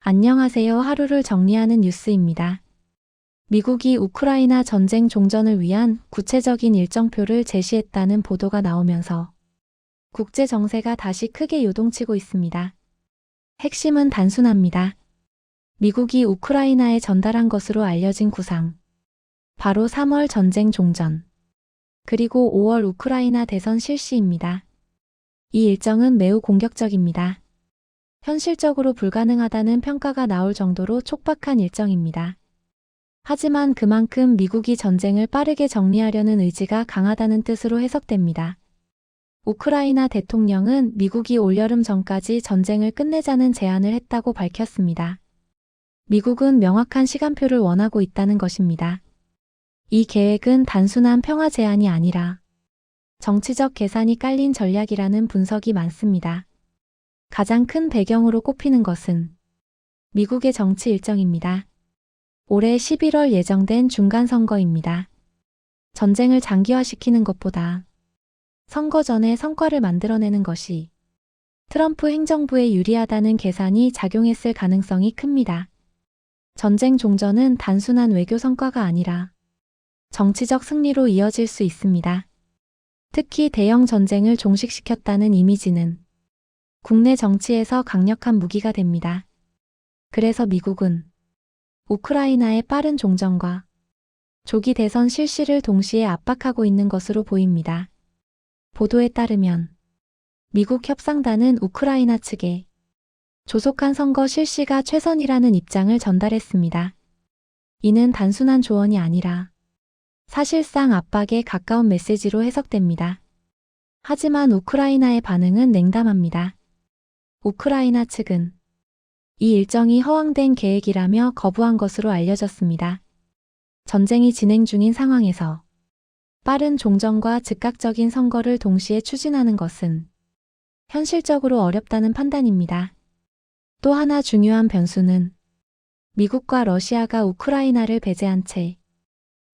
안녕하세요. 하루를 정리하는 뉴스입니다. 미국이 우크라이나 전쟁 종전을 위한 구체적인 일정표를 제시했다는 보도가 나오면서 국제 정세가 다시 크게 요동치고 있습니다. 핵심은 단순합니다. 미국이 우크라이나에 전달한 것으로 알려진 구상. 바로 3월 전쟁 종전, 그리고 5월 우크라이나 대선 실시입니다. 이 일정은 매우 공격적입니다. 현실적으로 불가능하다는 평가가 나올 정도로 촉박한 일정입니다. 하지만 그만큼 미국이 전쟁을 빠르게 정리하려는 의지가 강하다는 뜻으로 해석됩니다. 우크라이나 대통령은 미국이 올여름 전까지 전쟁을 끝내자는 제안을 했다고 밝혔습니다. 미국은 명확한 시간표를 원하고 있다는 것입니다. 이 계획은 단순한 평화 제안이 아니라 정치적 계산이 깔린 전략이라는 분석이 많습니다. 가장 큰 배경으로 꼽히는 것은 미국의 정치 일정입니다. 올해 11월 예정된 중간선거입니다. 전쟁을 장기화시키는 것보다 선거 전에 성과를 만들어내는 것이 트럼프 행정부에 유리하다는 계산이 작용했을 가능성이 큽니다. 전쟁 종전은 단순한 외교 성과가 아니라 정치적 승리로 이어질 수 있습니다. 특히 대형 전쟁을 종식시켰다는 이미지는 국내 정치에서 강력한 무기가 됩니다. 그래서 미국은 우크라이나의 빠른 종전과 조기 대선 실시를 동시에 압박하고 있는 것으로 보입니다. 보도에 따르면 미국 협상단은 우크라이나 측에 조속한 선거 실시가 최선이라는 입장을 전달했습니다. 이는 단순한 조언이 아니라 사실상 압박에 가까운 메시지로 해석됩니다. 하지만 우크라이나의 반응은 냉담합니다. 우크라이나 측은 이 일정이 허황된 계획이라며 거부한 것으로 알려졌습니다. 전쟁이 진행 중인 상황에서 빠른 종전과 즉각적인 선거를 동시에 추진하는 것은 현실적으로 어렵다는 판단입니다. 또 하나 중요한 변수는 미국과 러시아가 우크라이나를 배제한 채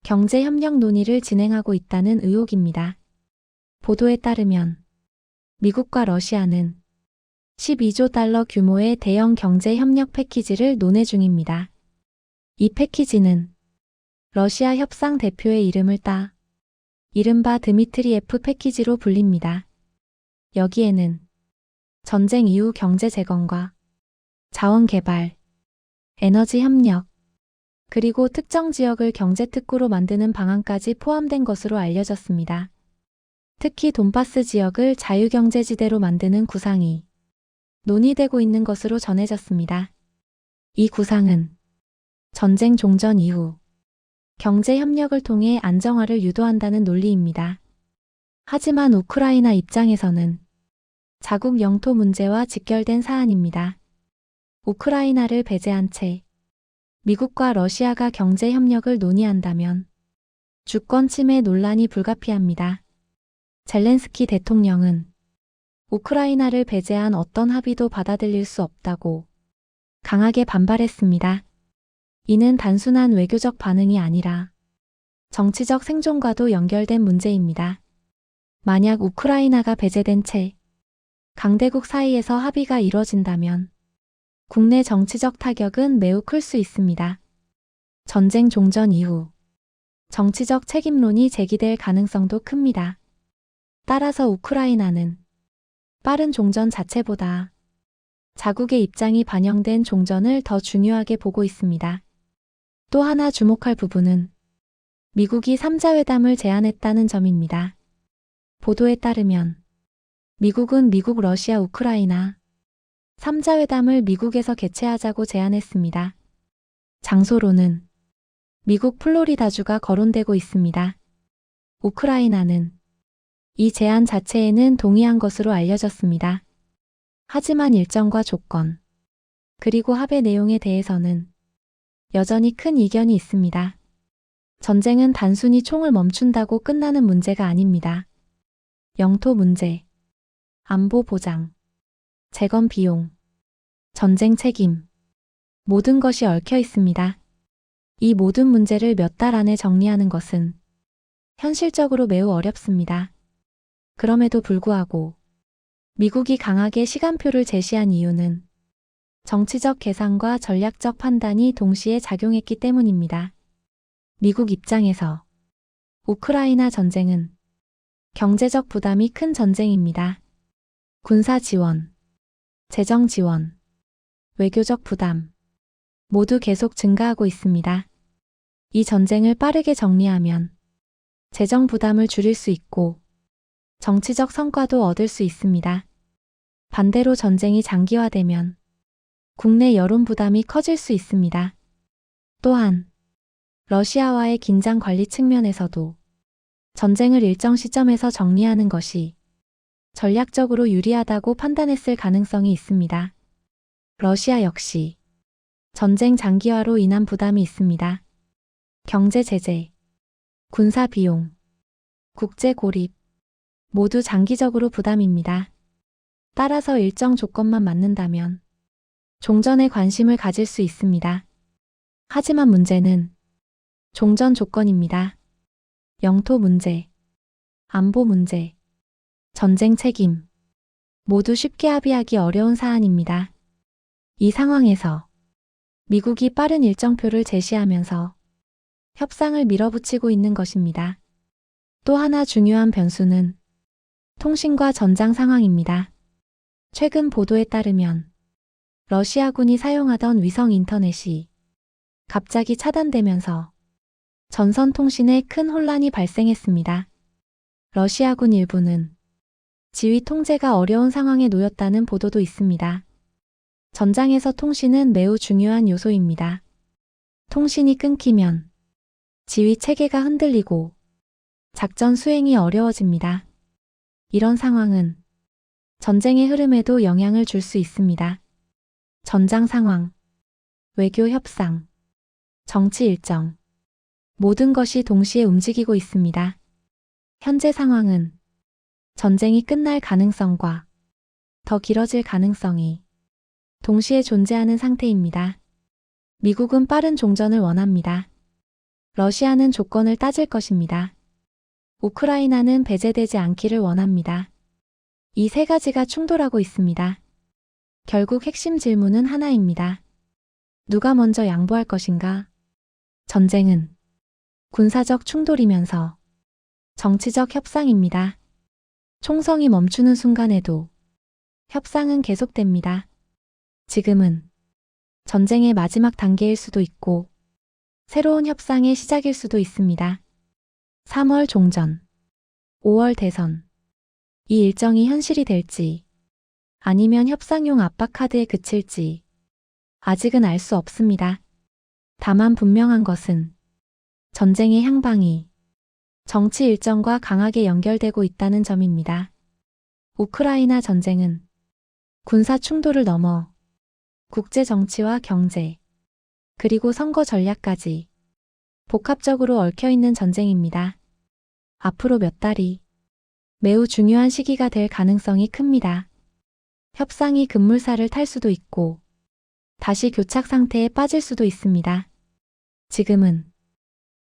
경제협력 논의를 진행하고 있다는 의혹입니다. 보도에 따르면 미국과 러시아는 12조 달러 규모의 대형 경제협력 패키지를 논의 중입니다. 이 패키지는 러시아 협상 대표의 이름을 따 이른바 드미트리예프 패키지로 불립니다. 여기에는 전쟁 이후 경제 재건과 자원 개발, 에너지 협력, 그리고 특정 지역을 경제특구로 만드는 방안까지 포함된 것으로 알려졌습니다. 특히 돈바스 지역을 자유경제지대로 만드는 구상이 논의되고 있는 것으로 전해졌습니다. 이 구상은 전쟁 종전 이후 경제 협력을 통해 안정화를 유도한다는 논리입니다. 하지만 우크라이나 입장에서는 자국 영토 문제와 직결된 사안입니다. 우크라이나를 배제한 채 미국과 러시아가 경제 협력을 논의한다면 주권 침해 논란이 불가피합니다. 젤렌스키 대통령은 우크라이나를 배제한 어떤 합의도 받아들일 수 없다고 강하게 반발했습니다. 이는 단순한 외교적 반응이 아니라 정치적 생존과도 연결된 문제입니다. 만약 우크라이나가 배제된 채 강대국 사이에서 합의가 이뤄진다면 국내 정치적 타격은 매우 클 수 있습니다. 전쟁 종전 이후 정치적 책임론이 제기될 가능성도 큽니다. 따라서 우크라이나는 빠른 종전 자체보다 자국의 입장이 반영된 종전을 더 중요하게 보고 있습니다. 또 하나 주목할 부분은 미국이 3자회담을 제안했다는 점입니다. 보도에 따르면 미국은 미국, 러시아, 우크라이나 3자회담을 미국에서 개최하자고 제안했습니다. 장소로는 미국 플로리다주가 거론되고 있습니다. 우크라이나는 이 제안 자체에는 동의한 것으로 알려졌습니다. 하지만 일정과 조건, 그리고 합의 내용에 대해서는 여전히 큰 이견이 있습니다. 전쟁은 단순히 총을 멈춘다고 끝나는 문제가 아닙니다. 영토 문제, 안보 보장, 재건 비용, 전쟁 책임, 모든 것이 얽혀 있습니다. 이 모든 문제를 몇 달 안에 정리하는 것은 현실적으로 매우 어렵습니다. 그럼에도 불구하고 미국이 강하게 시간표를 제시한 이유는 정치적 계산과 전략적 판단이 동시에 작용했기 때문입니다. 미국 입장에서 우크라이나 전쟁은 경제적 부담이 큰 전쟁입니다. 군사 지원, 재정 지원, 외교적 부담 모두 계속 증가하고 있습니다. 이 전쟁을 빠르게 정리하면 재정 부담을 줄일 수 있고 정치적 성과도 얻을 수 있습니다. 반대로 전쟁이 장기화되면 국내 여론 부담이 커질 수 있습니다. 또한 러시아와의 긴장 관리 측면에서도 전쟁을 일정 시점에서 정리하는 것이 전략적으로 유리하다고 판단했을 가능성이 있습니다. 러시아 역시 전쟁 장기화로 인한 부담이 있습니다. 경제 제재, 군사 비용, 국제 고립 모두 장기적으로 부담입니다. 따라서 일정 조건만 맞는다면 종전에 관심을 가질 수 있습니다. 하지만 문제는 종전 조건입니다. 영토 문제, 안보 문제, 전쟁 책임 모두 쉽게 합의하기 어려운 사안입니다. 이 상황에서 미국이 빠른 일정표를 제시하면서 협상을 밀어붙이고 있는 것입니다. 또 하나 중요한 변수는 통신과 전장 상황입니다. 최근 보도에 따르면 러시아군이 사용하던 위성 인터넷이 갑자기 차단되면서 전선 통신에 큰 혼란이 발생했습니다. 러시아군 일부는 지휘 통제가 어려운 상황에 놓였다는 보도도 있습니다. 전장에서 통신은 매우 중요한 요소입니다. 통신이 끊기면 지휘 체계가 흔들리고 작전 수행이 어려워집니다. 이런 상황은 전쟁의 흐름에도 영향을 줄 수 있습니다. 전장 상황, 외교 협상, 정치 일정 모든 것이 동시에 움직이고 있습니다. 현재 상황은 전쟁이 끝날 가능성과 더 길어질 가능성이 동시에 존재하는 상태입니다. 미국은 빠른 종전을 원합니다. 러시아는 조건을 따질 것입니다. 우크라이나는 배제되지 않기를 원합니다. 이 세 가지가 충돌하고 있습니다. 결국 핵심 질문은 하나입니다. 누가 먼저 양보할 것인가? 전쟁은 군사적 충돌이면서 정치적 협상입니다. 총성이 멈추는 순간에도 협상은 계속됩니다. 지금은 전쟁의 마지막 단계일 수도 있고 새로운 협상의 시작일 수도 있습니다. 3월 종전, 5월 대선. 이 일정이 현실이 될지 아니면 협상용 압박 카드에 그칠지 아직은 알 수 없습니다. 다만 분명한 것은 전쟁의 향방이 정치 일정과 강하게 연결되고 있다는 점입니다. 우크라이나 전쟁은 군사 충돌을 넘어 국제 정치와 경제, 그리고 선거 전략까지 복합적으로 얽혀있는 전쟁입니다. 앞으로 몇 달이 매우 중요한 시기가 될 가능성이 큽니다. 협상이 급물살을 탈 수도 있고 다시 교착 상태에 빠질 수도 있습니다. 지금은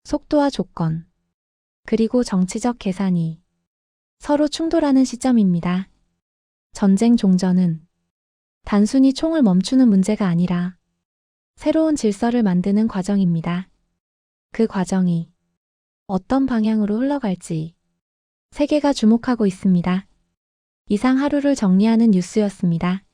속도와 조건, 그리고 정치적 계산이 서로 충돌하는 시점입니다. 전쟁 종전은 단순히 총을 멈추는 문제가 아니라 새로운 질서를 만드는 과정입니다. 그 과정이 어떤 방향으로 흘러갈지 세계가 주목하고 있습니다. 이상 하루를 정리하는 뉴스였습니다.